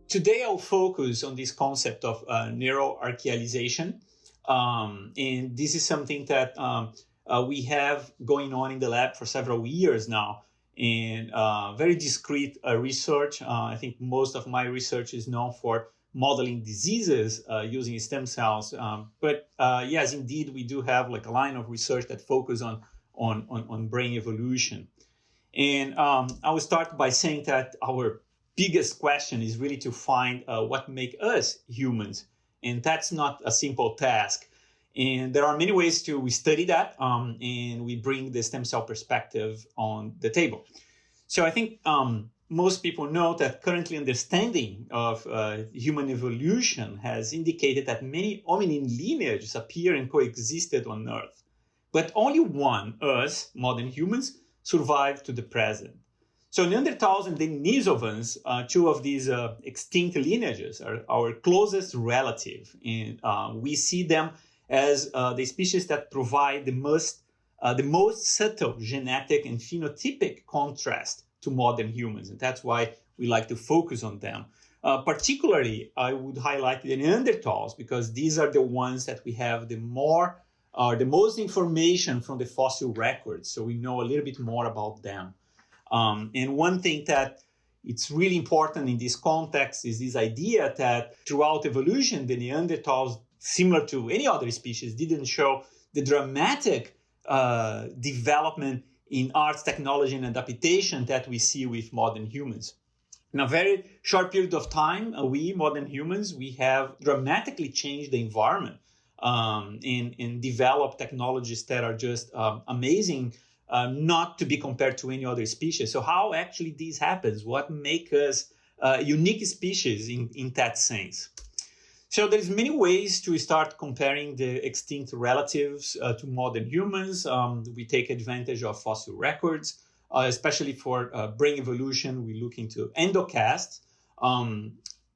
Today I'll focus on this concept of neuro-archealization. And this is something that we have going on in the lab for several years now. And very discrete research. I think most of my research is known for modeling diseases using stem cells. But yes, indeed, we do have like a line of research that focus on brain evolution. And I will start by saying that our biggest question is really to find what makes us humans. And that's not a simple task. And there are many ways to study that, and we bring the stem cell perspective on the table. So I think most people know that currently understanding of human evolution has indicated that many hominin lineages appear and coexisted on Earth. But only one, us, modern humans, survived to the present. So Neanderthals and Denisovans, two of these extinct lineages, are our closest relative. And we see them as the species that provide the most subtle genetic and phenotypic contrast to modern humans. And that's why we like to focus on them. Particularly, I would highlight the Neanderthals because these are the ones that we have the most information from the fossil records. So we know a little bit more about them. And one thing that it's really important in this context is this idea that throughout evolution, the Neanderthals, similar to any other species, didn't show the dramatic development in arts, technology, and adaptation that we see with modern humans. In a very short period of time, we, modern humans, we have dramatically changed the environment and developed technologies that are just amazing, not to be compared to any other species. So how actually this happens? What makes us a unique species in that sense? So there's many ways to start comparing the extinct relatives to modern humans. We take advantage of fossil records, especially for brain evolution. We look into endocasts.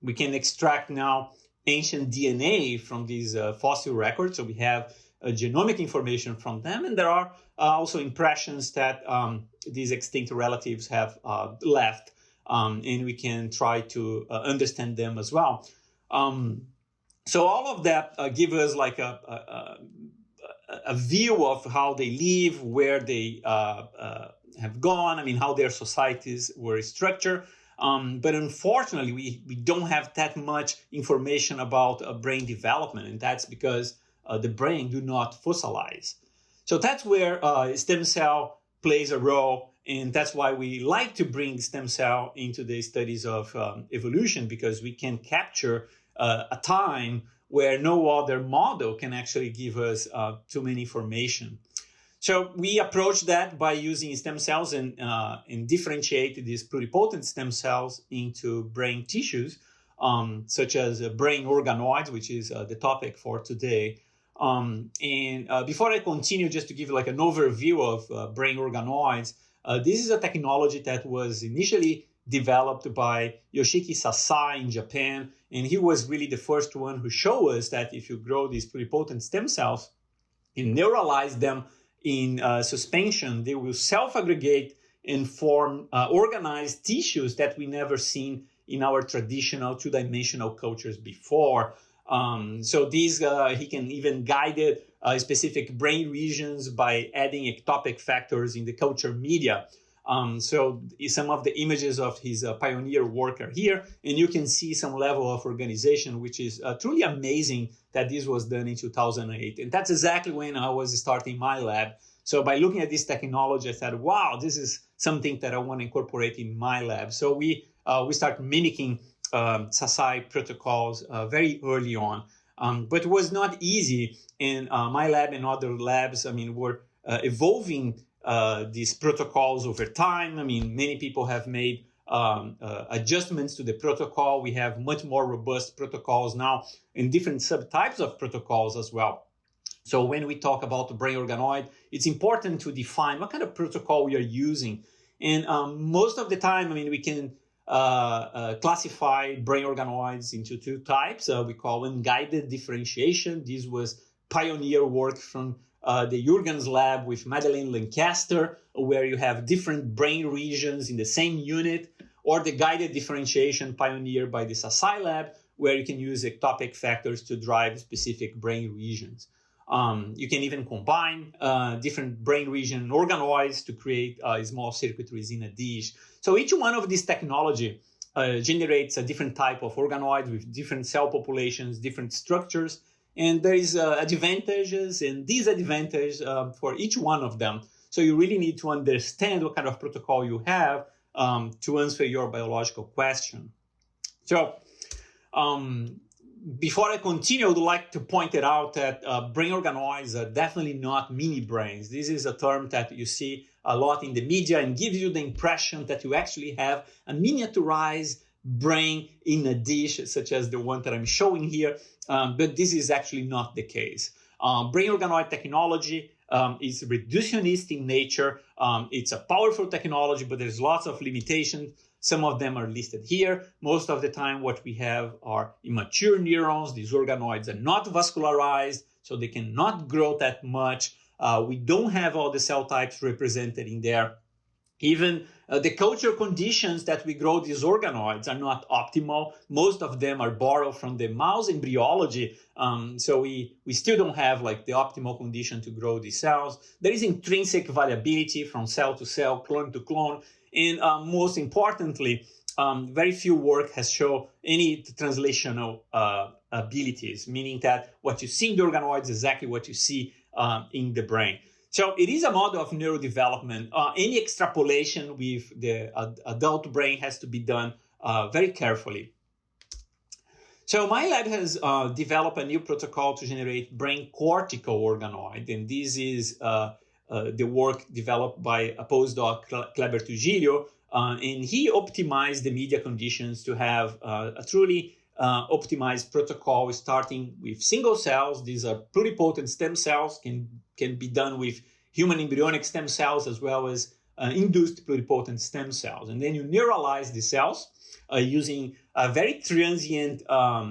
We can extract now ancient DNA from these fossil records. So we have genomic information from them. And there are also impressions that these extinct relatives have left. And we can try to understand them as well. So all of that give us like a view of how they live, where they have gone, how their societies were structured. But unfortunately, we don't have that much information about brain development, and that's because the brain do not fossilize. So that's where stem cell plays a role, and that's why we like to bring stem cell into the studies of evolution, because we can capture a time where no other model can actually give us too many information. So we approach that by using stem cells and differentiate these pluripotent stem cells into brain tissues, such as brain organoids, which is the topic for today. Before I continue, just to give like an overview of brain organoids, this is a technology that was initially developed by Yoshiki Sasai in Japan. And he was really the first one who showed us that if you grow these pluripotent stem cells and neuralize them in suspension, they will self-aggregate and form organized tissues that we never seen in our traditional two-dimensional cultures before. So these, he can even guide specific brain regions by adding ectopic factors in the culture media. So some of the images of his pioneer work are here, and you can see some level of organization, which is truly amazing that this was done in 2008. And that's exactly when I was starting my lab. So by looking at this technology, I thought, wow, this is something that I want to incorporate in my lab. So we start mimicking Sasai protocols very early on. But it was not easy. And my lab and other labs, were evolving these protocols over time. Many people have made adjustments to the protocol. We have much more robust protocols now and different subtypes of protocols as well. So when we talk about the brain organoid, it's important to define what kind of protocol we are using. And most of the time, we can classify brain organoids into two types. We call them guided differentiation. This was pioneer work from the Jürgens lab with Madeleine Lancaster, where you have different brain regions in the same unit, or the guided differentiation pioneered by the Sassai lab, where you can use ectopic factors to drive specific brain regions. You can even combine different brain region organoids to create small circuitries in a dish. So each one of these technology generates a different type of organoid with different cell populations, different structures, and there is advantages and disadvantages for each one of them. So you really need to understand what kind of protocol you have to answer your biological question. So before I continue, I would like to point it out that brain organoids are definitely not mini brains. This is a term that you see a lot in the media and gives you the impression that you actually have a miniaturized brain in a dish, such as the one that I'm showing here. But this is actually not the case. Brain organoid technology is reductionist in nature. It's a powerful technology, but there's lots of limitations. Some of them are listed here. Most of the time, what we have are immature neurons. These organoids are not vascularized, so they cannot grow that much. We don't have all the cell types represented in there. Even the culture conditions that we grow these organoids are not optimal. Most of them are borrowed from the mouse embryology. So we still don't have like the optimal condition to grow these cells. There is intrinsic variability from cell to cell, clone to clone. And most importantly, very few work has shown any translational abilities, meaning that what you see in the organoids is exactly what you see in the brain. So it is a model of neurodevelopment. Any extrapolation with the adult brain has to be done very carefully. So my lab has developed a new protocol to generate brain cortical organoid, and this is the work developed by a postdoc, Kleber Trujillo, and he optimized the media conditions to have a truly optimized protocol starting with single cells. These are pluripotent stem cells, can be done with human embryonic stem cells as well as induced pluripotent stem cells. And then you neuralize the cells using a very transient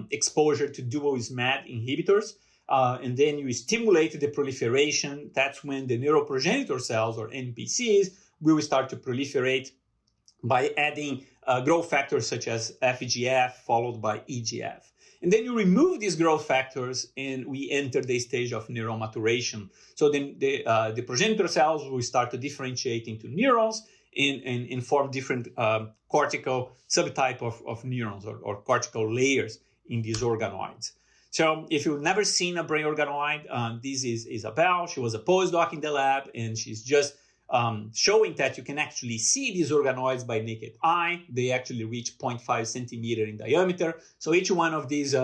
exposure to dual SMAD inhibitors. And then you stimulate the proliferation. That's when the neuroprogenitor cells, or NPCs, will start to proliferate by adding growth factors such as FGF followed by EGF. And then you remove these growth factors and we enter the stage of neural maturation. So then the progenitor cells will start to differentiate into neurons and form different cortical subtype of neurons or cortical layers in these organoids. So if you've never seen a brain organoid, this is Isabel. She was a postdoc in the lab, and she's just showing that you can actually see these organoids by naked eye. They actually reach 0.5 centimeter in diameter. So each one of these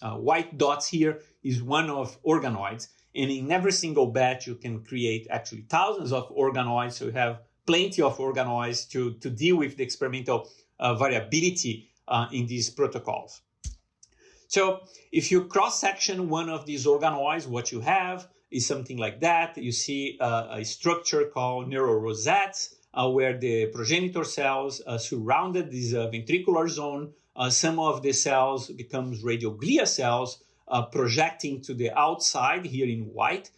white dots here is one of organoids. And in every single batch, you can create actually thousands of organoids. So you have plenty of organoids to deal with the experimental variability in these protocols. So if you cross-section one of these organoids, what you have is something like that. You see a structure called neurorosettes, where the progenitor cells surrounded this ventricular zone. Some of the cells becomes radioglia cells projecting to the outside here in white.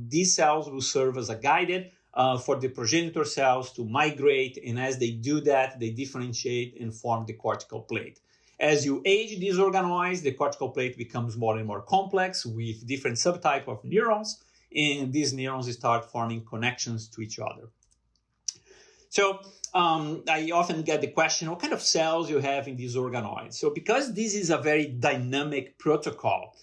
These cells will serve as a guided for the progenitor cells to migrate, and as they do that, they differentiate and form the cortical plate. As you age these organoids, the cortical plate becomes more and more complex with different subtype of neurons, and these neurons start forming connections to each other. So I often get the question, what kind of cells you have in these organoids? So because this is a very dynamic protocol,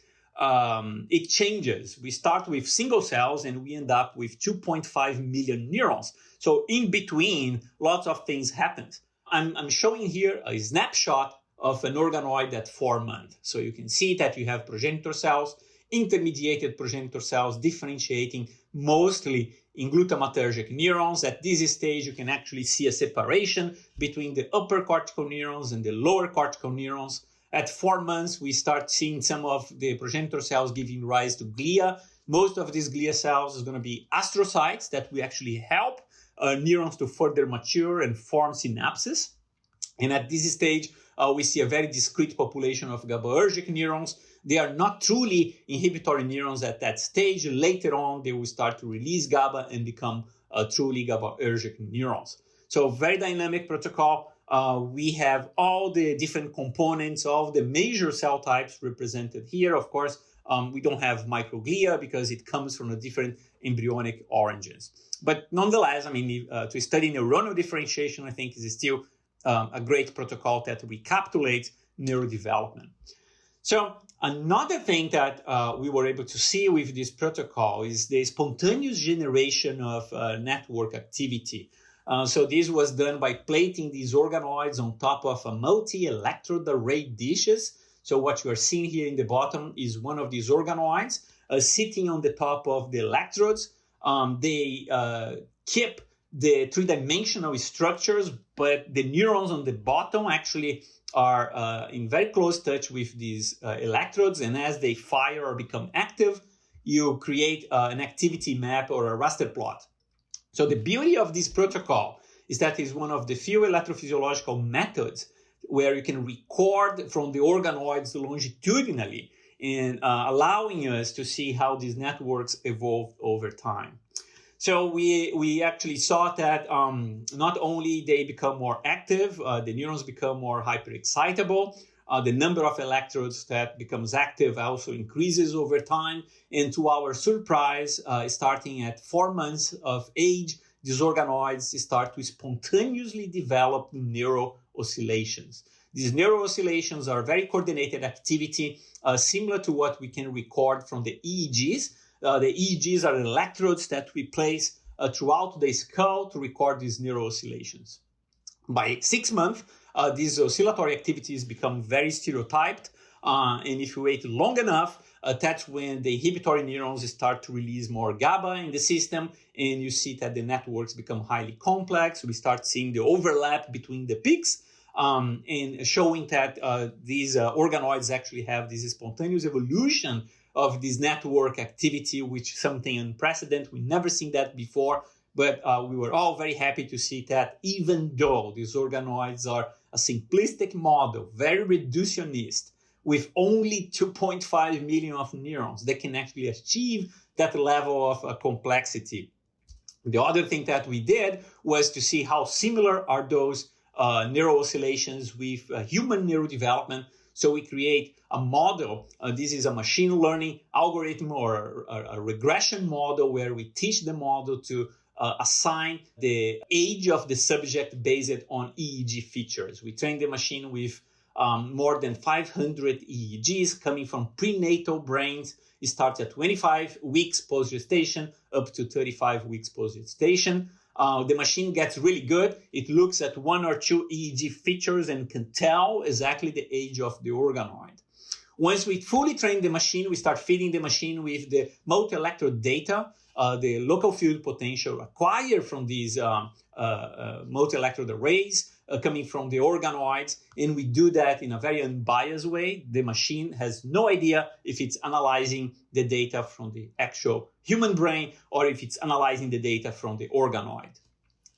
it changes. We start with single cells and we end up with 2.5 million neurons. So in between, lots of things happen. I'm showing here a snapshot of an organoid at 4 months. So you can see that you have progenitor cells, intermediated progenitor cells differentiating mostly in glutamatergic neurons. At this stage, you can actually see a separation between the upper cortical neurons and the lower cortical neurons. At 4 months, we start seeing some of the progenitor cells giving rise to glia. Most of these glia cells is going to be astrocytes that will actually help neurons to further mature and form synapses. And at this stage, we see a very discrete population of GABAergic neurons. They are not truly inhibitory neurons at that stage. Later on, they will start to release GABA and become truly GABAergic neurons. So very dynamic protocol. We have all the different components of the major cell types represented here. Of course, we don't have microglia because it comes from a different embryonic origins. But nonetheless, I mean, to study neuronal differentiation, I think is still a great protocol that recapitulates neurodevelopment. So another thing that we were able to see with this protocol is the spontaneous generation of network activity. So this was done by plating these organoids on top of a multi-electrode array dishes. So what you are seeing here in the bottom is one of these organoids sitting on the top of the electrodes. They keep the three-dimensional structures, but the neurons on the bottom actually are in very close touch with these electrodes, and as they fire or become active, you create an activity map or a raster plot. So the beauty of this protocol is that it's one of the few electrophysiological methods where you can record from the organoids longitudinally and allowing us to see how these networks evolved over time. So we actually saw that not only they become more active, the neurons become more hyperexcitable, the number of electrodes that becomes active also increases over time. And to our surprise, starting at 4 months of age, these organoids start to spontaneously develop neuro oscillations. These neuro oscillations are very coordinated activity, similar to what we can record from the EEGs. The EEGs are electrodes that we place throughout the skull to record these neuro oscillations. By 6 months, these oscillatory activities become very stereotyped. And if you wait long enough, that's when the inhibitory neurons start to release more GABA in the system, and you see that the networks become highly complex. We start seeing the overlap between the peaks, and showing that these organoids actually have this spontaneous evolution of this network activity, which is something unprecedented. We've never seen that before, but we were all very happy to see that even though these organoids are a simplistic model, very reductionist, with only 2.5 million of neurons, they can actually achieve that level of complexity. The other thing that we did was to see how similar are those neuro oscillations with human neurodevelopment. So we create a model. This is a machine learning algorithm or a regression model where we teach the model to assign the age of the subject based on EEG features. We train the machine with more than 500 EEGs coming from prenatal brains. It starts at 25 weeks post-gestation up to 35 weeks post-gestation. The machine gets really good. It looks at 1 or 2 EEG features and can tell exactly the age of the organoid. Once we fully train the machine, we start feeding the machine with the multi-electrode data, the local field potential acquired from these multi-electrode arrays coming from the organoids, and we do that in a very unbiased way. The machine has no idea if it's analyzing the data from the actual human brain or if it's analyzing the data from the organoid.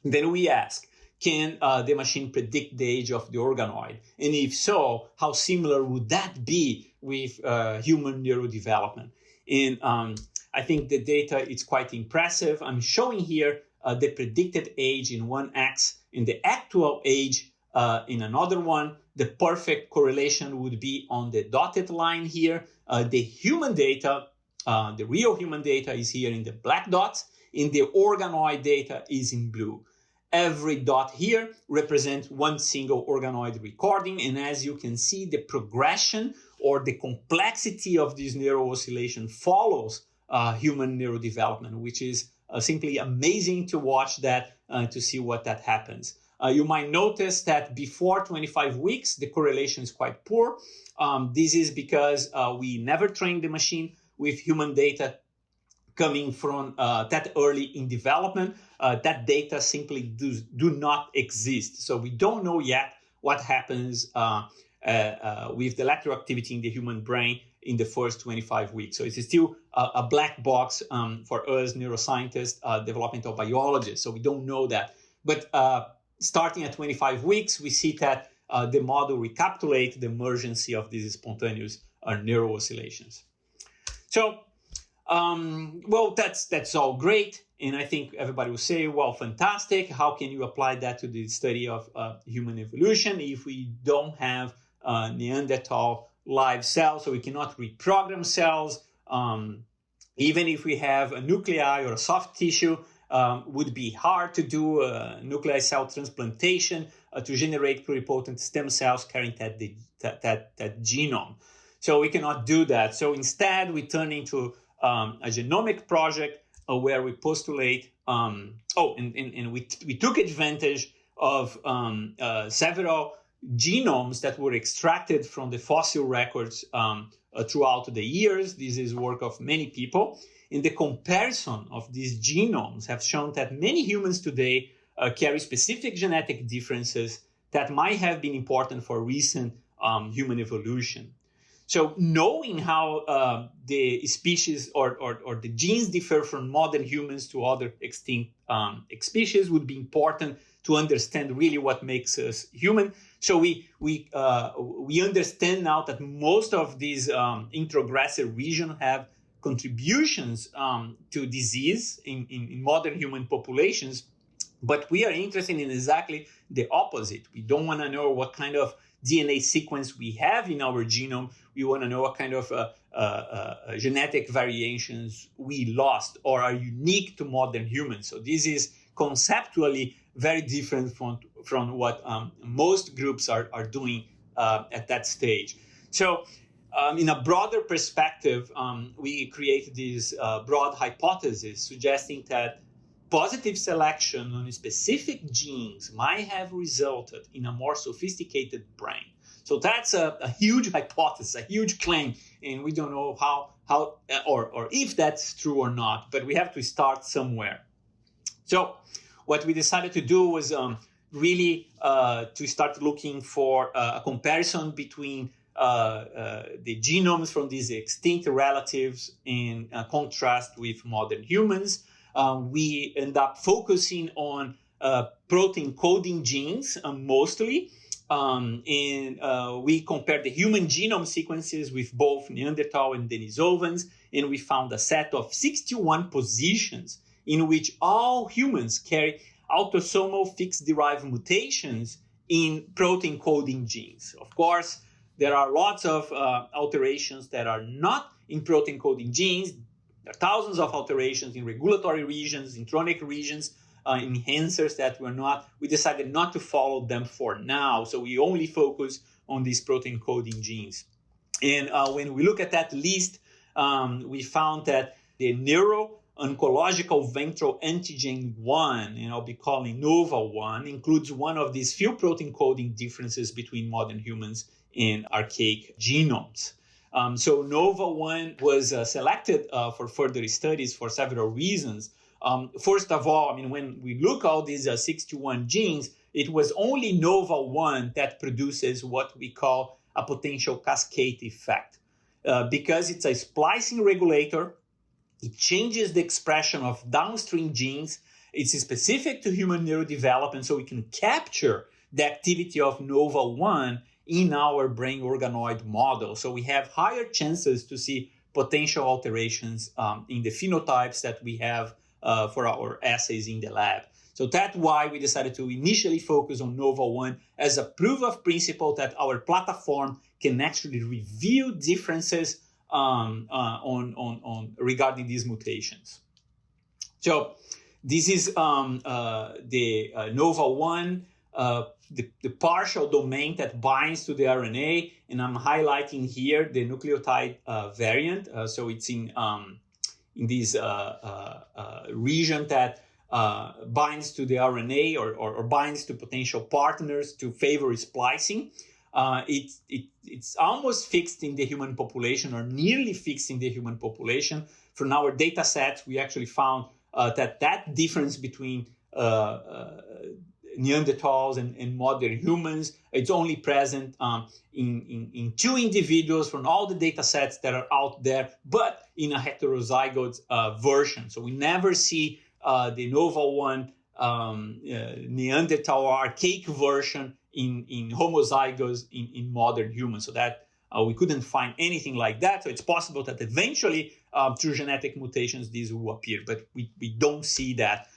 Then we ask, can the machine predict the age of the organoid? And if so, how similar would that be with human neurodevelopment? And I think the data is quite impressive. I'm showing here the predicted age in one X and the actual age in another one. The perfect correlation would be on the dotted line here. The human data, the real human data is here in the black dots, and the organoid data is in blue. Every dot here represents one single organoid recording, and as you can see, the progression or the complexity of this neuro oscillation follows human neurodevelopment, which is simply amazing to watch that, to see what that happens. You might notice that before 25 weeks, the correlation is quite poor. This is because we never trained the machine with human data coming from that early in development. That data simply do not exist. So we don't know yet what happens with the electrical activity in the human brain in the first 25 weeks. So it's still a black box for us neuroscientists, developmental biologists. So we don't know that. But starting at 25 weeks, we see that the model recapitulates the emergency of these spontaneous neuro oscillations. So Well, that's all great. And I think everybody will say, well, fantastic. How can you apply that to the study of human evolution if we don't have Neanderthal live cells, so we cannot reprogram cells? Even if we have a nuclei or a soft tissue, would be hard to do a nuclear cell transplantation to generate pluripotent stem cells carrying that genome. So we cannot do that. So instead, we turn into a genomic project where we postulate, and we took advantage of several genomes that were extracted from the fossil records throughout the years. This is work of many people. And the comparison of these genomes have shown that many humans today carry specific genetic differences that might have been important for recent human evolution. So knowing how the species or the genes differ from modern humans to other extinct species would be important to understand really what makes us human. So we understand now that most of these introgressive regions have contributions to disease in modern human populations, but we are interested in exactly the opposite. We don't want to know what kind of DNA sequence we have in our genome. We want to know what kind of genetic variations we lost or are unique to modern humans. So this is conceptually very different from what most groups are doing at that stage. So in a broader perspective, we create this broad hypothesis suggesting that positive selection on specific genes might have resulted in a more sophisticated brain. So that's a huge hypothesis, a huge claim, and we don't know how or if that's true or not, but we have to start somewhere. So what we decided to do was really to start looking for a comparison between the genomes from these extinct relatives in contrast with modern humans. We end up focusing on protein coding genes mostly, and we compared the human genome sequences with both Neanderthal and Denisovans, and we found a set of 61 positions in which all humans carry autosomal fixed-derived mutations in protein coding genes. Of course, there are lots of alterations that are not in protein coding genes. There are thousands of alterations in regulatory regions, intronic regions, enhancers that we decided not to follow them for now. So we only focus on these protein coding genes. And when we look at that list, we found that the neuro-oncological ventral antigen 1, and I'll be calling NOVA1, includes one of these few protein coding differences between modern humans and archaic genomes. So NOVA1 was selected for further studies for several reasons. First of all, when we look at all these 61 genes, it was only NOVA1 that produces what we call a potential cascade effect. Because it's a splicing regulator, it changes the expression of downstream genes. It's specific to human neurodevelopment, so we can capture the activity of NOVA1 in our brain organoid model. So we have higher chances to see potential alterations in the phenotypes that we have for our assays in the lab. So that's why we decided to initially focus on NOVA1 as a proof of principle that our platform can actually reveal differences regarding these mutations. So this is the NOVA1, the partial domain that binds to the RNA, and I'm highlighting here the nucleotide variant. So it's in this region that binds to the RNA or binds to potential partners to favor splicing. It's almost fixed in the human population, or nearly fixed in the human population. From our data sets, we actually found that difference between Neanderthals and modern humans, it's only present in 2 individuals from all the data sets that are out there, but in a heterozygote version. So we never see the NOVA1 Neanderthal archaic version in homozygous in modern humans. So that we couldn't find anything like that. So it's possible that eventually through genetic mutations, these will appear, but we don't see that.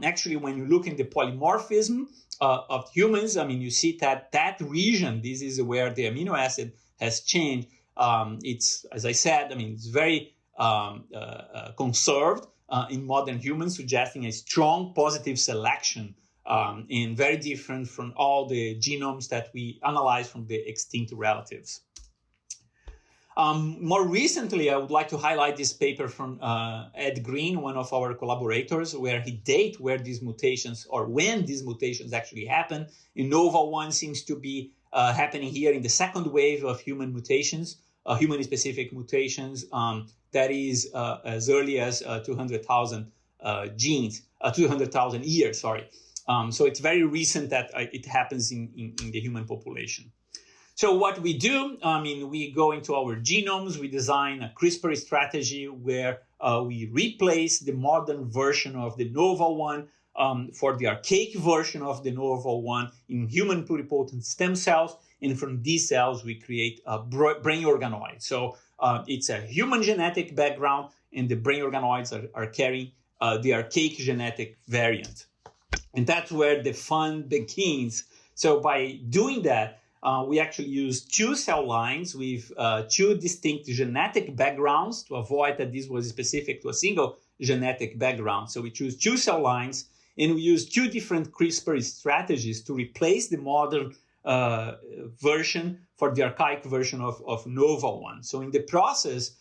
Actually, when you look in the polymorphism of humans, I mean, you see that region, this is where the amino acid has changed. It's, as I said, I mean, it's very conserved in modern humans, suggesting a strong positive selection and very different from all the genomes that we analyze from the extinct relatives. More recently, I would like to highlight this paper from Ed Green, one of our collaborators, where he dates where these mutations or when these mutations actually happen. And Nova-1 seems to be happening here in the second wave of human mutations, human-specific mutations, that is as early as 200,000 200,000 years, sorry. So it's very recent that it happens in the human population. So what we do, I mean, we go into our genomes, we design a CRISPR strategy where we replace the modern version of the Nova-1 for the archaic version of the Nova-1 in human pluripotent stem cells. And from these cells, we create a brain organoid. So it's a human genetic background, and the brain organoids are carrying the archaic genetic variant. And that's where the fun begins. So by doing that, we actually use two cell lines with two distinct genetic backgrounds to avoid that this was specific to a single genetic background. So we choose two cell lines, and we use two different CRISPR strategies to replace the modern version for the archaic version of Nova-1. So in the process,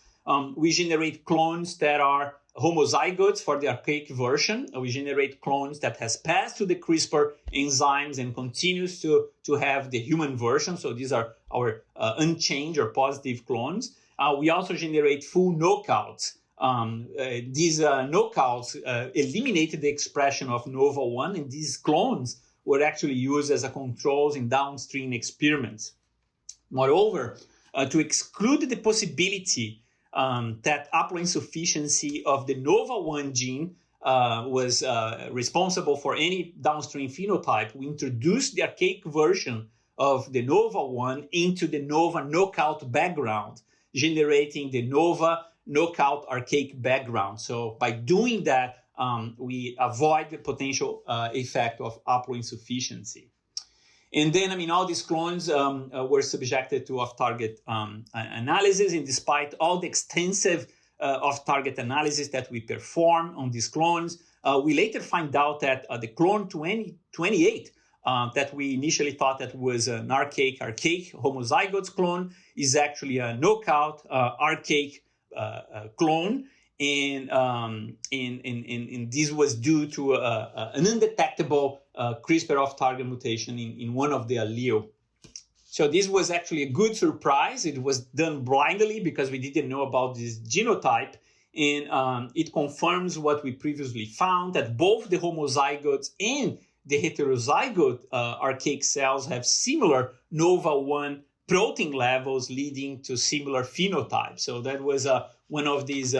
we generate clones that are homozygotes for the archaic version. We generate clones that has passed to the CRISPR enzymes and continues to have the human version. So these are our unchanged or positive clones. We also generate full knockouts. These knockouts eliminated the expression of Nova-1, and these clones were actually used as a controls in downstream experiments. Moreover, to exclude the possibility that haploinsufficiency of the Nova-1 gene was responsible for any downstream phenotype, we introduced the archaic version of the Nova-1 into the Nova knockout background, generating the Nova knockout archaic background. So by doing that, we avoid the potential effect of haploinsufficiency. And then, I mean, all these clones were subjected to off-target analysis, and despite all the extensive off-target analysis that we perform on these clones, we later find out that the clone 2028 that we initially thought that was an archaic homozygotes clone is actually a knockout archaic clone, and this was due to an undetectable CRISPR off-target mutation in one of the allele. So this was actually a good surprise. It was done blindly because we didn't know about this genotype, and it confirms what we previously found, that both the homozygotes and the heterozygote archaic cells have similar Nova-1 protein levels, leading to similar phenotypes. So that was one of these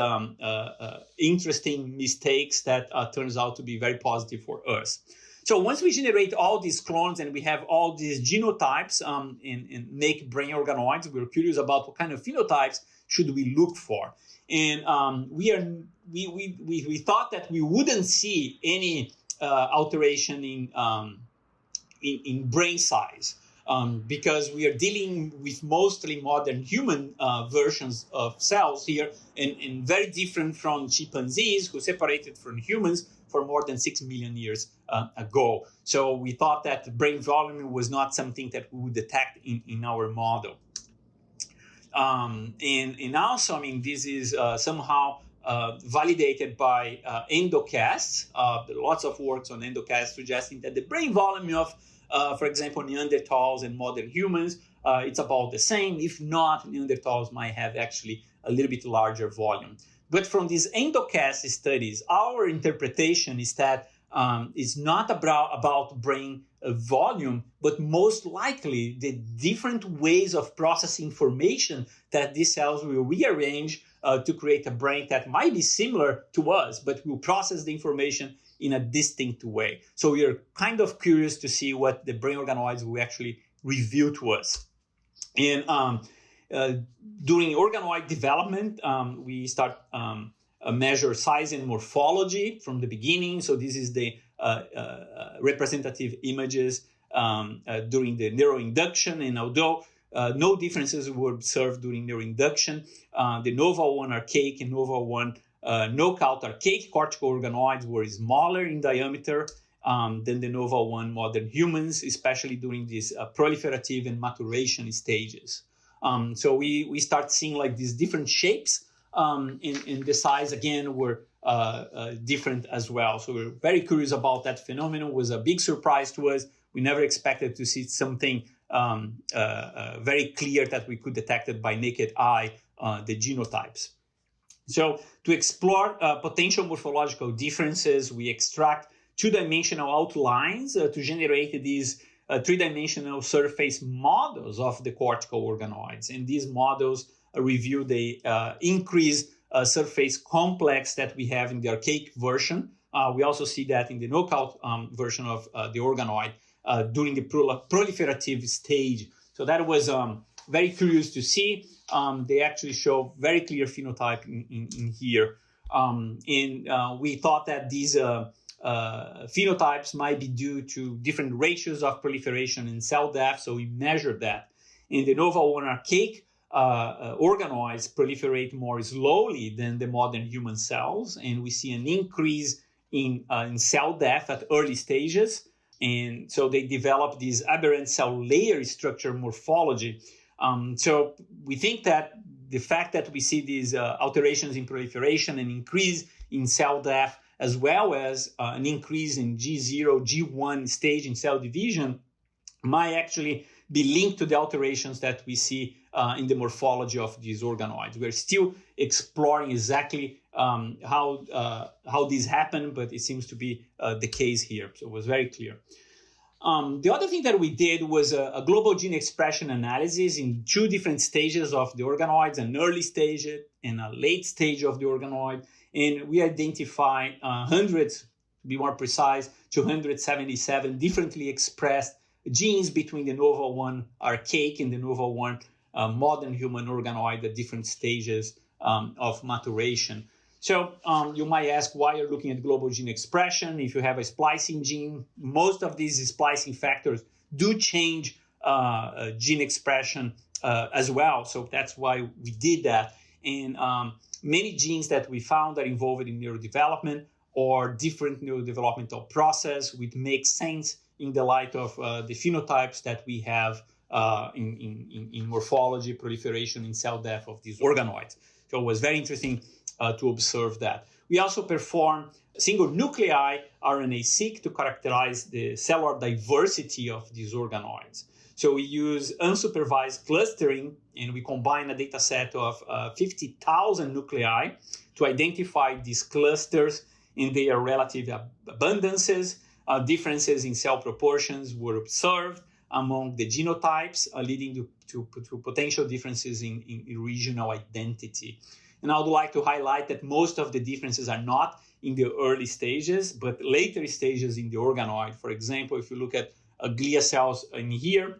interesting mistakes that turns out to be very positive for us. So once we generate all these clones and we have all these genotypes and make brain organoids, we're curious about what kind of phenotypes should we look for. And we thought that we wouldn't see any alteration in brain size. Because we are dealing with mostly modern human versions of cells here, and very different from chimpanzees who separated from humans for more than 6 million years ago. So we thought that brain volume was not something that we would detect in our model. And also, I mean, this is somehow validated by endocasts. Lots of works on endocasts suggesting that the brain volume of for example, Neanderthals and modern humans, it's about the same. If not, Neanderthals might have actually a little bit larger volume. But from these endocast studies, our interpretation is that it's not about brain volume, but most likely the different ways of processing information that these cells will rearrange to create a brain that might be similar to us, but will process the information in a distinct way. So we are kind of curious to see what the brain organoids will actually reveal to us. And During organoid development, we start measure size and morphology from the beginning. So this is the representative images during the neuroinduction. And although no differences were observed during neuroinduction, the Nova-1 archaic and Nova-1 knockout archaic cortical organoids were smaller in diameter than the Nova-1 modern humans, especially during these proliferative and maturation stages. So we start seeing like these different shapes, and the size again were different as well. So we're very curious about that phenomenon. It was a big surprise to us. We never expected to see something very clear that we could detect it by naked eye, the genotypes. So to explore potential morphological differences, we extract two-dimensional outlines to generate these three-dimensional surface models of the cortical organoids. And these models reveal the increased surface complex that we have in the archaic version. We also see that in the knockout version of the organoid during the proliferative stage. So that was very curious to see. They actually show very clear phenotype in here. And we thought that these phenotypes might be due to different ratios of proliferation and cell death. So we measured that. In the Nova-1 archaic, organoids proliferate more slowly than the modern human cells. And we see an increase in cell death at early stages. And so they develop this aberrant cell layer structure morphology. So we think that the fact that we see these alterations in proliferation and increase in cell death, as well as an increase in G0, G1 stage in cell division, might actually be linked to the alterations that we see in the morphology of these organoids. We're still exploring exactly how these happen, but it seems to be the case here. So it was very clear. The other thing that we did was a global gene expression analysis in two different stages of the organoids, an early stage and a late stage of the organoid. And we identified hundreds, to be more precise, 277 differently expressed genes between the Nova-1 archaic and the Nova-1 modern human organoid at different stages of maturation. So you might ask why you're looking at global gene expression. If you have a splicing gene, most of these splicing factors do change gene expression as well. So that's why we did that. And many genes that we found are involved in neurodevelopment or different neurodevelopmental process, which makes sense in the light of the phenotypes that we have in morphology, proliferation, and cell death of these organoids. So it was very interesting to observe that. We also performed single nuclei RNA-seq to characterize the cellular diversity of these organoids. So we use unsupervised clustering, and we combine a data set of 50,000 nuclei to identify these clusters in their relative abundances. Differences in cell proportions were observed among the genotypes, leading to potential differences in regional identity. And I would like to highlight that most of the differences are not in the early stages, but later stages in the organoid. For example, if you look at glia cells in here,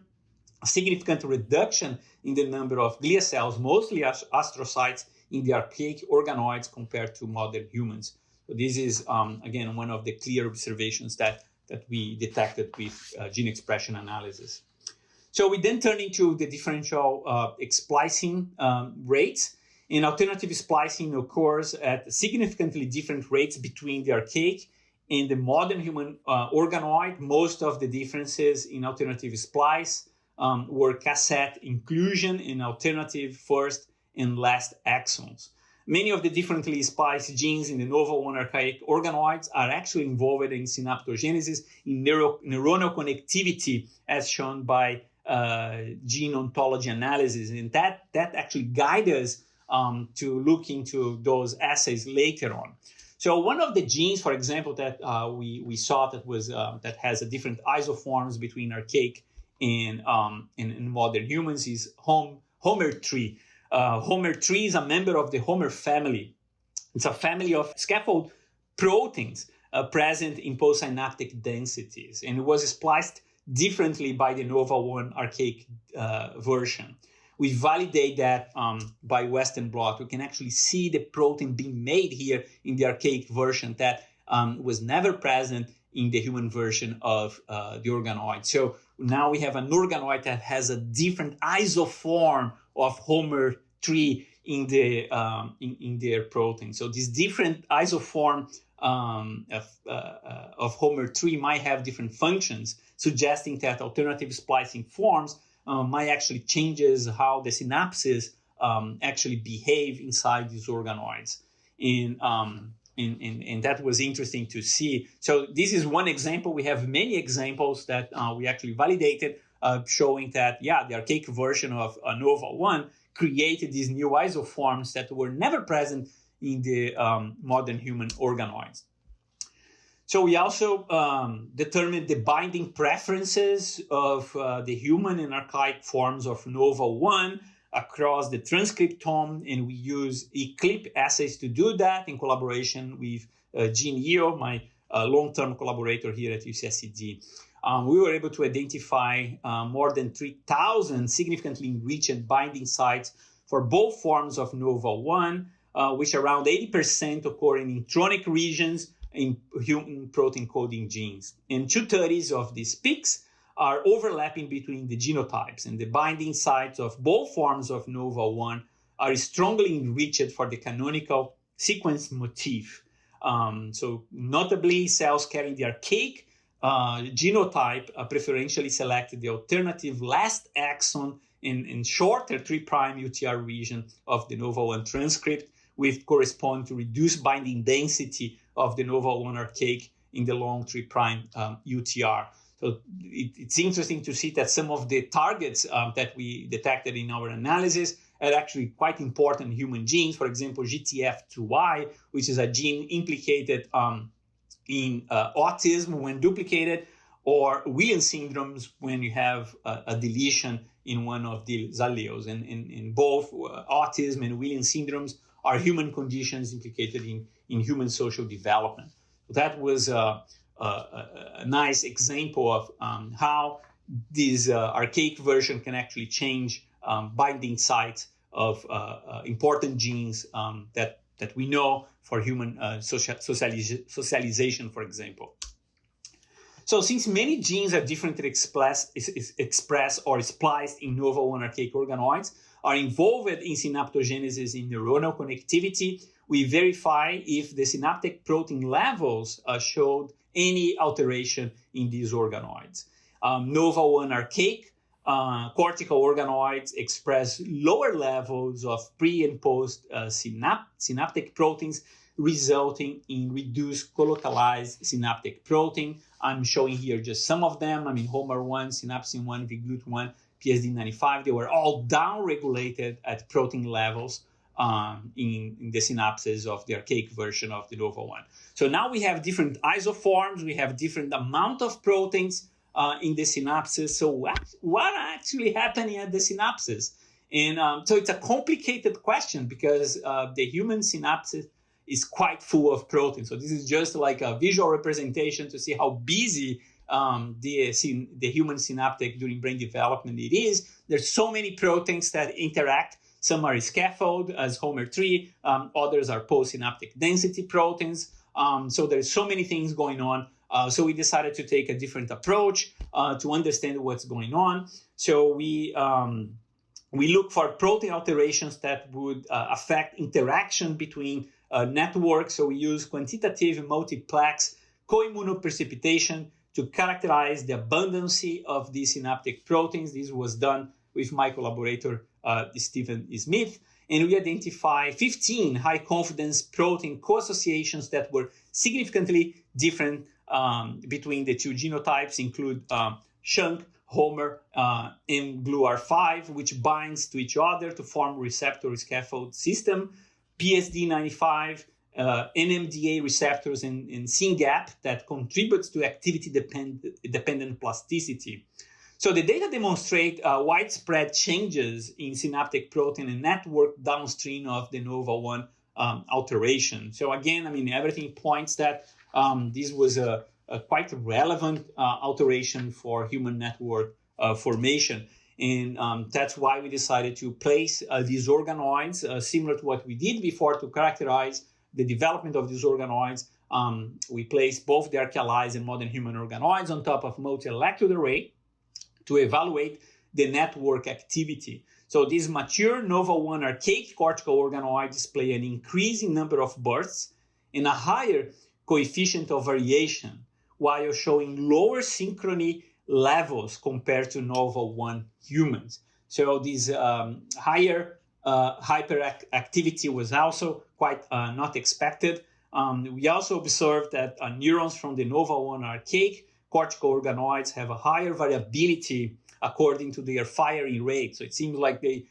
a significant reduction in the number of glia cells, mostly astrocytes, in the archaic organoids compared to modern humans. So this is, again, one of the clear observations that we detected with gene expression analysis. So we then turn into the differential splicing rates. And alternative splicing occurs at significantly different rates between the archaic and the modern human organoid. Most of the differences in alternative splice were cassette inclusion in alternative first and last exons. Many of the differently spliced genes in the Nova-1 archaic organoids are actually involved in synaptogenesis, in neuronal connectivity, as shown by gene ontology analysis. And that actually guides us to look into those assays later on. So one of the genes, for example, that we saw that has a different isoforms between archaic and modern humans is HOMER3. HOMER3 is a member of the Homer family. It's a family of scaffold proteins present in postsynaptic densities, and it was spliced differently by the Nova-1 archaic version. we validate that by Western blot. We can actually see the protein being made here in the archaic version that was never present in the human version of the organoid. So now we have an organoid that has a different isoform of Homer 3 in their protein. So this different isoform of Homer 3 might have different functions, suggesting that alternative splicing forms might actually changes how the synapses actually behave inside these organoids. And that was interesting to see. So this is one example. We have many examples that we actually validated, showing that, the archaic version of Nova 1 created these new isoforms that were never present in the modern human organoids. So we also determined the binding preferences of the human and archaic forms of Nova 1 across the transcriptome, and we use ECLIP assays to do that in collaboration with Jean Yeo, my long-term collaborator here at UCSD. We were able to identify more than 3,000 significantly enriched binding sites for both forms of Nova 1, which around 80% occur in intronic regions in human protein coding genes. And 2/3 of these peaks are overlapping between the genotypes, and the binding sites of both forms of Nova 1 are strongly enriched for the canonical sequence motif. So notably, cells carrying the archaic genotype preferentially selected the alternative last exon in shorter 3' UTR region of the Nova 1 transcript, with corresponding to reduced binding density of the Nova 1 archaic in the long 3' UTR. So it's interesting to see that some of the targets that we detected in our analysis are actually quite important human genes. For example, GTF2I, which is a gene implicated in autism when duplicated, or Williams syndromes when you have a deletion in one of these alleles. And in both autism and Williams syndromes are human conditions implicated in human social development. So that was a nice example of how this archaic version can actually change binding sites of important genes that we know for human socialization, for example. So since many genes are differently expressed or spliced in Nova 1 archaic organoids, are involved in synaptogenesis in neuronal connectivity, we verify if the synaptic protein levels showed any alteration in these organoids. Nova 1 archaic cortical organoids express lower levels of pre and post synaptic proteins, resulting in reduced colocalized synaptic protein. I'm showing here just some of them. I mean, Homer 1, synapsin 1, VGLUT 1, PSD95, they were all down-regulated at protein levels in the synapses of the archaic version of the Nova 1. So now we have different isoforms, we have different amount of proteins in the synapses. So what actually happening at the synapses? And so it's a complicated question because the human synapses is quite full of protein. So this is just like a visual representation to see how busy the human synaptic during brain development it is. There's so many proteins that interact. Some are scaffold, as Homer 3. Others are postsynaptic density proteins. So there's so many things going on. So we decided to take a different approach to understand what's going on. So we look for protein alterations that would affect interaction between networks. So we use quantitative multiplex co-immunoprecipitation to characterize the abundance of these synaptic proteins. This was done with my collaborator, Stephen Smith, and we identify 15 high-confidence protein co-associations that were significantly different between the two genotypes, include Shunk, Homer, and GluR5, which binds to each other to form receptor scaffold system, PSD95, NMDA receptors, and SYNGAP that contributes to activity-dependent plasticity. So the data demonstrate widespread changes in synaptic protein and network downstream of de novo 1 alteration. So again, I mean, everything points that this was a quite relevant alteration for human network formation. And that's why we decided to place these organoids, similar to what we did before to characterize the development of these organoids. We placed both the archaealized and modern human organoids on top of multi-electrode array to evaluate the network activity. So these mature Nova-1 archaic cortical organoids display an increasing number of bursts and a higher coefficient of variation, while showing lower synchrony levels compared to Nova-1 humans. So this higher hyperactivity was also quite not expected. We also observed that neurons from the Nova-1 archaic cortical organoids have a higher variability according to their firing rate. So it seems like they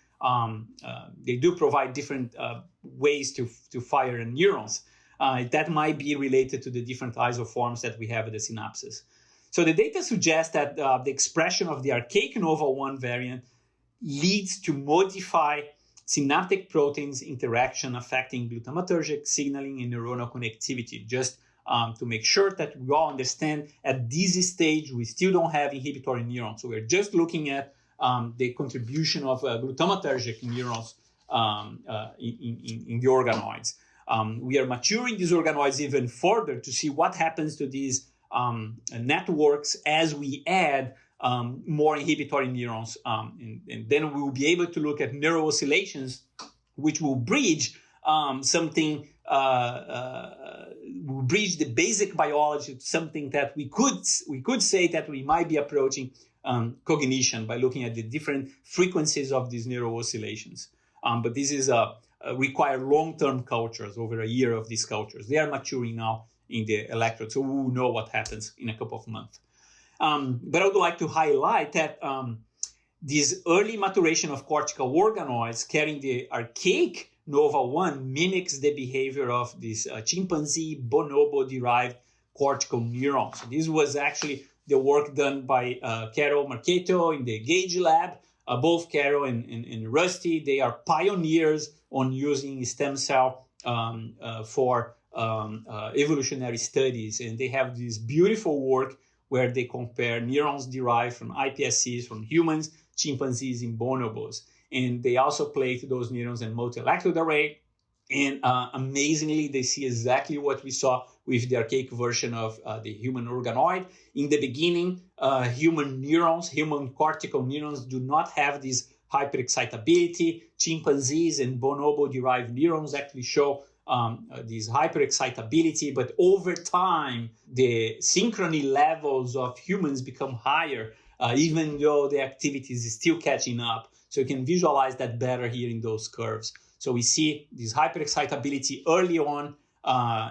do provide different ways to fire neurons. That might be related to the different isoforms that we have at the synapses. So the data suggests that the expression of the archaic Nova-1 variant leads to modify synaptic proteins interaction affecting glutamatergic signaling and neuronal connectivity. Just to make sure that we all understand, at this stage, we still don't have inhibitory neurons. So we're just looking at the contribution of glutamatergic neurons in the organoids. We are maturing these organoids even further to see what happens to these networks as we add more inhibitory neurons. And then we will be able to look at neural oscillations, which will bridge will bridge the basic biology to something that we could say that we might be approaching cognition by looking at the different frequencies of these neural oscillations. But this is require long-term cultures, over a year of these cultures. They are maturing now in the electrode, so we will know what happens in a couple of months. But I would like to highlight that this early maturation of cortical organoids carrying the archaic Nova-1 mimics the behavior of this chimpanzee bonobo-derived cortical neurons. So this was actually the work done by Carol Marchetto in the Gage lab. Both Carol and Rusty, they are pioneers on using stem cell for evolutionary studies. And they have this beautiful work where they compare neurons derived from iPSCs from humans, chimpanzees, and bonobos. And they also plate those neurons in multi-electrode array. And amazingly, they see exactly what we saw with the archaic version of the human organoid. In the beginning, human cortical neurons do not have this hyperexcitability. Chimpanzees and bonobo-derived neurons actually show this hyperexcitability, but over time, the synchrony levels of humans become higher, even though the activity is still catching up. So you can visualize that better here in those curves. So we see this hyperexcitability early on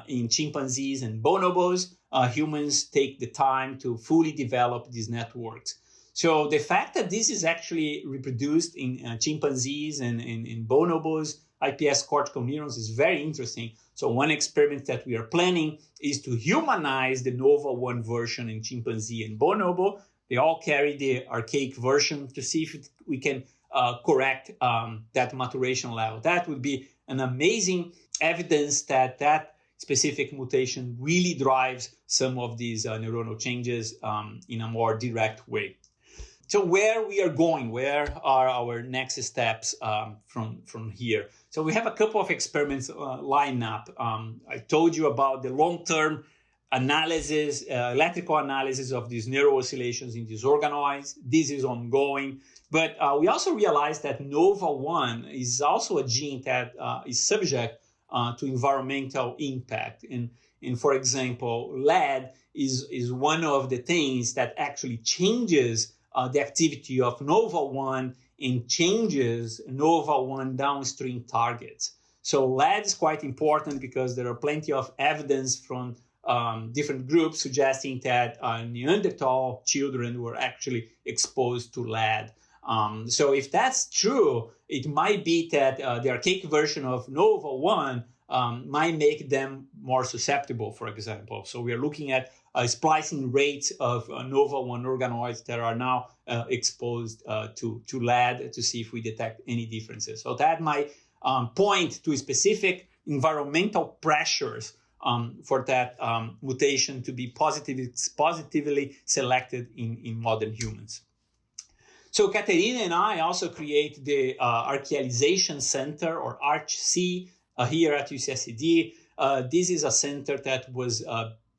in chimpanzees and bonobos. Humans take the time to fully develop these networks. So the fact that this is actually reproduced in chimpanzees and in bonobos, iPS cortical neurons, is very interesting. So one experiment that we are planning is to humanize the Nova-1 version in chimpanzee and bonobo. They all carry the archaic version to see if we can correct that maturation level. That would be an amazing evidence that that specific mutation really drives some of these neuronal changes in a more direct way. So where we are going, where are our next steps from here? So we have a couple of experiments lined up. I told you about the long-term analysis, electrical analysis of these neural oscillations in these organoids. This is ongoing. But we also realized that Nova-1 is also a gene that is subject to environmental impact. And for example, lead is one of the things that actually changes the activity of Nova-1 and changes Nova-1 downstream targets. So lead is quite important because there are plenty of evidence from different groups suggesting that Neanderthal children were actually exposed to lead. So if that's true, it might be that the archaic version of Nova-1 might make them more susceptible, for example. So we are looking at splicing rates of Nova-1 organoids that are now exposed to lead to see if we detect any differences. So that might point to specific environmental pressures for that mutation to be positively selected in modern humans. So Katerina and I also create the Archealization Center, or ArchC, here at UCSD. This is a center that was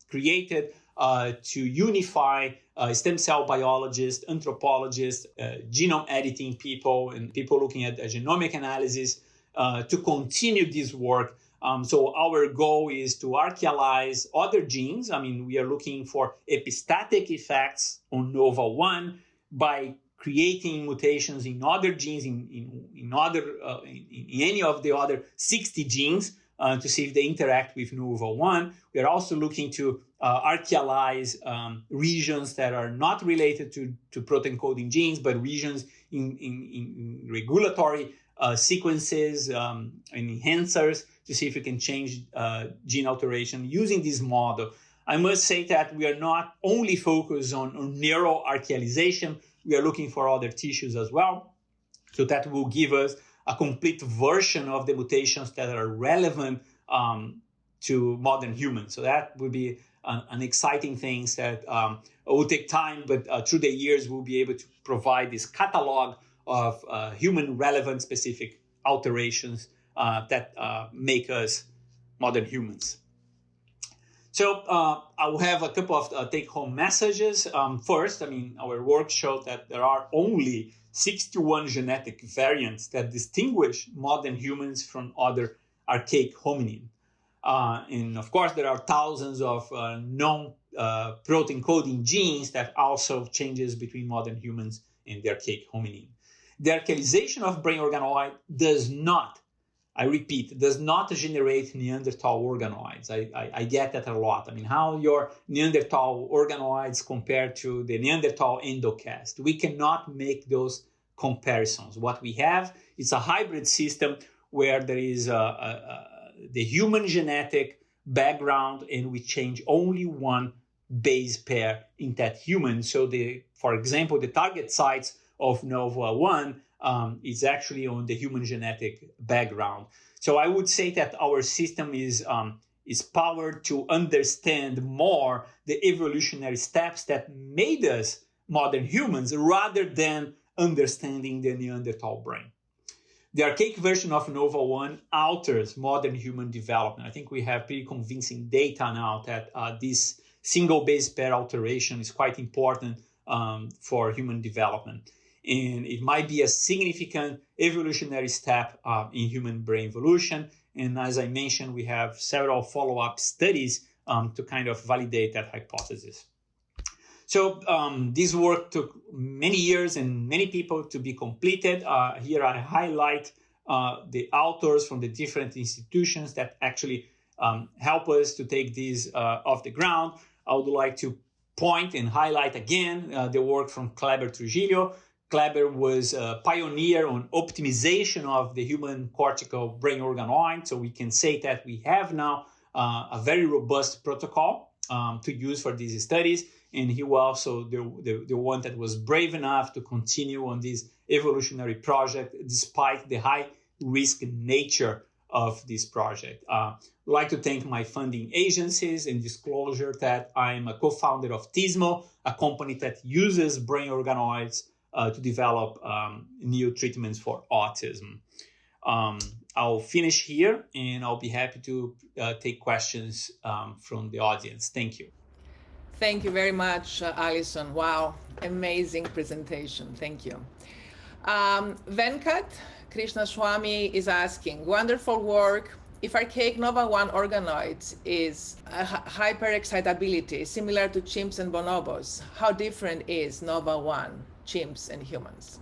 created to unify stem cell biologists, anthropologists, genome editing people, and people looking at genomic analysis to continue this work. So our goal is to archealize other genes. I mean, we are looking for epistatic effects on NOVA1 by creating mutations in other genes, in any of the other 60 genes to see if they interact with NOVA1. We are also looking to archealize regions that are not related to protein coding genes, but regions in regulatory sequences and enhancers to see if we can change gene alteration using this model. I must say that we are not only focused on neuro-archealization, we are looking for other tissues as well. So that will give us a complete version of the mutations that are relevant to modern humans. So that will be an exciting thing that will take time, but through the years we'll be able to provide this catalog of human relevant specific alterations that make us modern humans. So I will have a couple of take-home messages. First, I mean, our work showed that there are only 61 genetic variants that distinguish modern humans from other archaic hominin. And of course, there are thousands of non-protein coding genes that also changes between modern humans and the archaic hominin. The archealization of brain organoid does not, I repeat, does not generate Neanderthal organoids. I get that a lot. I mean, how your Neanderthal organoids compare to the Neanderthal endocast? We cannot make those comparisons. What we have is a hybrid system where there is the human genetic background, and we change only one base pair in that human. So, for example, the target sites of NOVA1 is actually on the human genetic background. So I would say that our system is powered to understand more the evolutionary steps that made us modern humans rather than understanding the Neanderthal brain. The archaic version of NOVA1 alters modern human development. I think we have pretty convincing data now that this single base pair alteration is quite important for human development. And it might be a significant evolutionary step in human brain evolution. And as I mentioned, we have several follow-up studies to kind of validate that hypothesis. So this work took many years and many people to be completed. Here I highlight the authors from the different institutions that actually help us to take this off the ground. I would like to point and highlight again the work from Kleber Trujillo. Kleber was a pioneer on optimization of the human cortical brain organoid. So we can say that we have now a very robust protocol to use for these studies. And he was also the one that was brave enough to continue on this evolutionary project despite the high risk nature of this project. I'd like to thank my funding agencies and disclosure that I'm a co-founder of Tismo, a company that uses brain organoids to develop new treatments for autism. I'll finish here and I'll be happy to take questions from the audience. Thank you. Thank you very much, Alysson. Wow, amazing presentation. Thank you. Venkat Krishnaswamy is asking, wonderful work. If archaic NOVA1 organoids is a hyperexcitability similar to chimps and bonobos, how different is NOVA1, chimps and humans?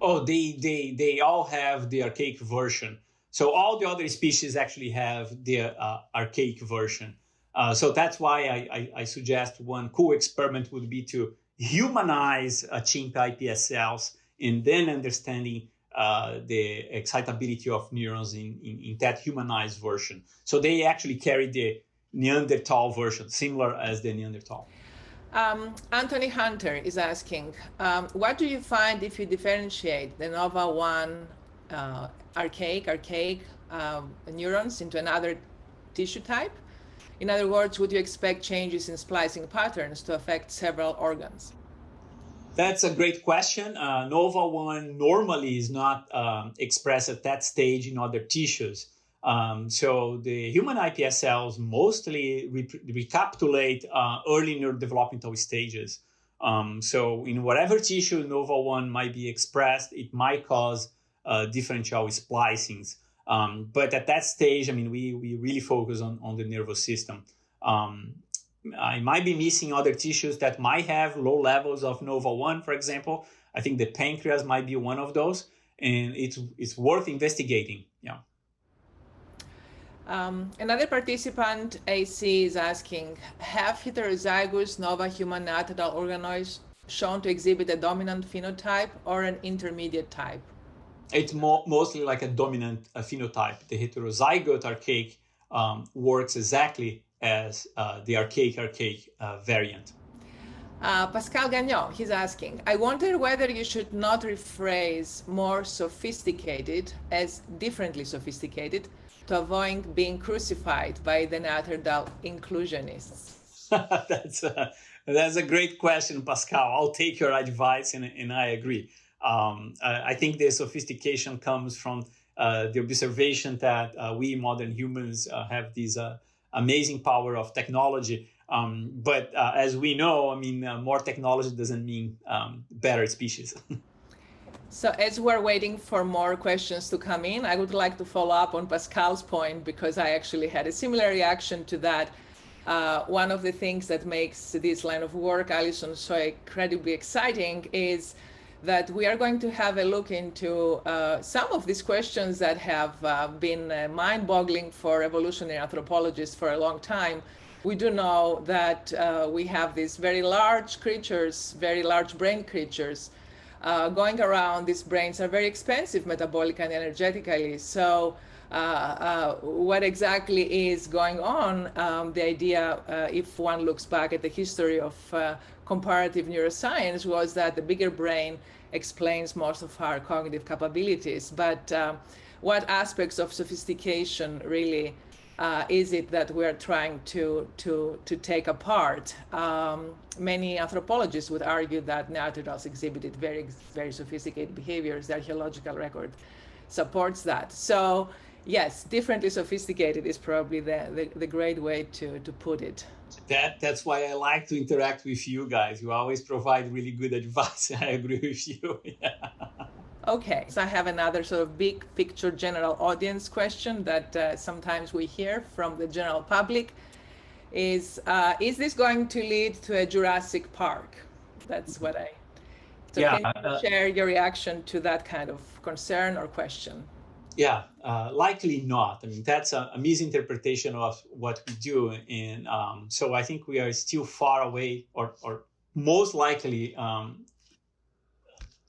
Oh, they all have the archaic version. So all the other species actually have the archaic version. So that's why I suggest one cool experiment would be to humanize chimp iPS cells and then understanding the excitability of neurons in that humanized version. So they actually carry the Neanderthal version, similar as the Neanderthal. Anthony Hunter is asking, what do you find if you differentiate the NOVA1 archaic neurons into another tissue type? In other words, would you expect changes in splicing patterns to affect several organs? That's a great question. Nova-1 normally is not expressed at that stage in other tissues. So the human iPS cells mostly recapitulate early neurodevelopmental stages. So in whatever tissue Nova-1 might be expressed, it might cause differential splicings. But at that stage, I mean, we really focus on the nervous system. I might be missing other tissues that might have low levels of Nova-1, for example. I think the pancreas might be one of those, and it's worth investigating. Yeah. Another participant, AC, is asking, have heterozygous Nova human Neanderthal organoids shown to exhibit a dominant phenotype or an intermediate type? It's mostly like a dominant phenotype. The heterozygote archaic works exactly as the archaic variant. Pascal Gagnon, he's asking, I wonder whether you should not rephrase more sophisticated as differently sophisticated to avoid being crucified by the Neanderthal inclusionists. That's a great question, Pascal. I'll take your advice, and I agree. I think the sophistication comes from the observation that we modern humans have this amazing power of technology. But as we know, I mean, more technology doesn't mean better species. So as we're waiting for more questions to come in, I would like to follow up on Pascal's point, because I actually had a similar reaction to that. One of the things that makes this line of work, Alysson, so incredibly exciting is that we are going to have a look into some of these questions that have been mind-boggling for evolutionary anthropologists for a long time. We do know that we have these very large creatures, very large brain creatures going around. These brains are very expensive metabolically and energetically. So what exactly is going on? The idea, if one looks back at the history of comparative neuroscience, was that the bigger brain explains most of our cognitive capabilities. But what aspects of sophistication really is it that we're trying to take apart? Many anthropologists would argue that Neanderthals exhibited very, very sophisticated behaviors. The archaeological record supports that. So yes, differently sophisticated is probably the great way to put it. That's why I like to interact with you guys. You always provide really good advice. I agree with you. Yeah. Okay, so I have another sort of big picture general audience question that sometimes we hear from the general public is this going to lead to a Jurassic Park? That's what So yeah, can you share your reaction to that kind of concern or question? Yeah, likely not. I mean, that's a misinterpretation of what we do. And so I think we are still far away, or most likely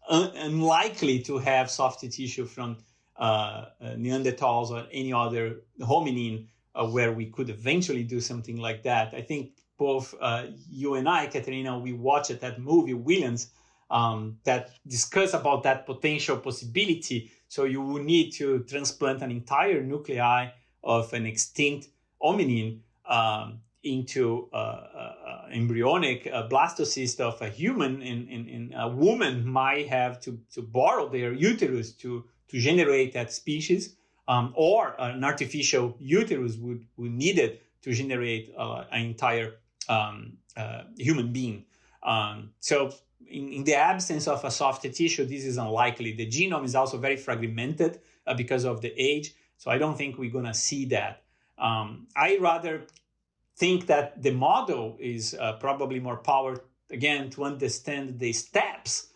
unlikely to have soft tissue from Neanderthals or any other hominin where we could eventually do something like that. I think both you and I, Katerina, we watched that movie, Williams, that discuss about that potential possibility. So you will need to transplant an entire nuclei of an extinct hominin into embryonic blastocyst of a human, and a woman might have to borrow their uterus to generate that species, or an artificial uterus would need it to generate an entire human being. So in the absence of a soft tissue, this is unlikely. The genome is also very fragmented because of the age. So I don't think we're going to see that. I rather think that the model is probably more powered, again, to understand the steps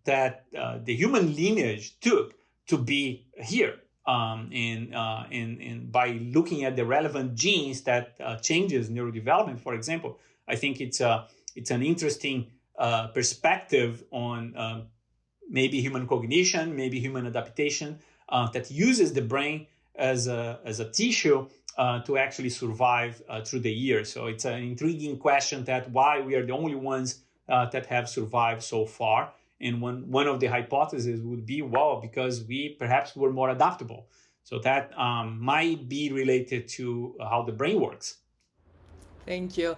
that the human lineage took to be here. And by looking at the relevant genes that changes neurodevelopment, for example, I think it's an interesting perspective on maybe human cognition, maybe human adaptation that uses the brain as a tissue to actually survive through the years. So it's an intriguing question that why we are the only ones that have survived so far. And one of the hypotheses would be, well, because we perhaps were more adaptable. So that might be related to how the brain works. Thank you.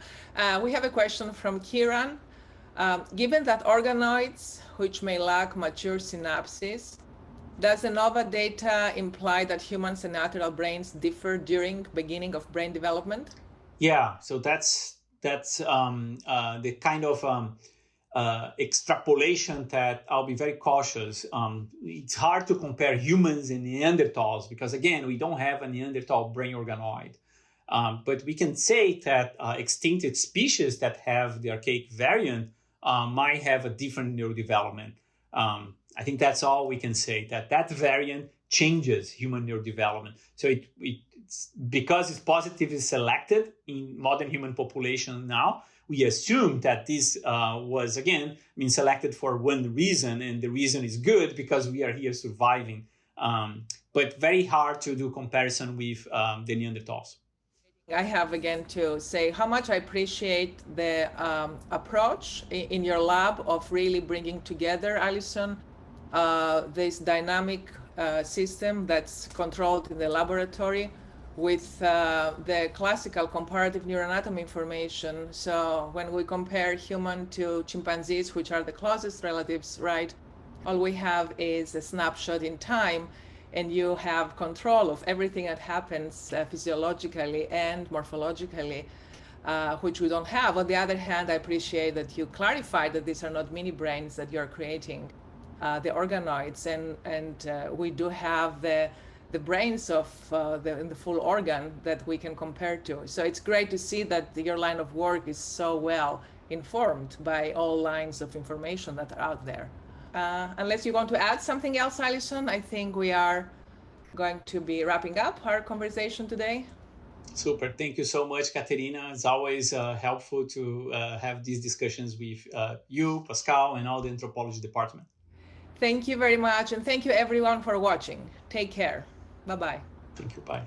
We have a question from Kiran. Given that organoids, which may lack mature synapses, does the NOVA data imply that humans and Neanderthal brains differ during beginning of brain development? Yeah, so that's the kind of extrapolation that I'll be very cautious. It's hard to compare humans and Neanderthals because, again, we don't have a Neanderthal brain organoid. But we can say that extincted species that have the archaic variant might have a different neurodevelopment. I think that's all we can say, that variant changes human neurodevelopment. So it's because it's positively selected in modern human population now, we assume that this was, again, selected for one reason, and the reason is good because we are here surviving. But very hard to do comparison with the Neanderthals. I have again to say how much I appreciate the approach in your lab of really bringing together, Alysson, this dynamic system that's controlled in the laboratory with the classical comparative neuroanatomy information. So when we compare human to chimpanzees, which are the closest relatives, right, all we have is a snapshot in time, and you have control of everything that happens physiologically and morphologically, which we don't have. On the other hand, I appreciate that you clarified that these are not mini brains that you're creating, the organoids, and we do have the brains of the full organ that we can compare to. So it's great to see that your line of work is so well informed by all lines of information that are out there. Unless you want to add something else, Alysson, I think we are going to be wrapping up our conversation today. Super. Thank you so much, Katerina. It's always helpful to have these discussions with you, Pascal, and all the anthropology department. Thank you very much. And thank you everyone for watching. Take care. Bye-bye. Thank you. Bye.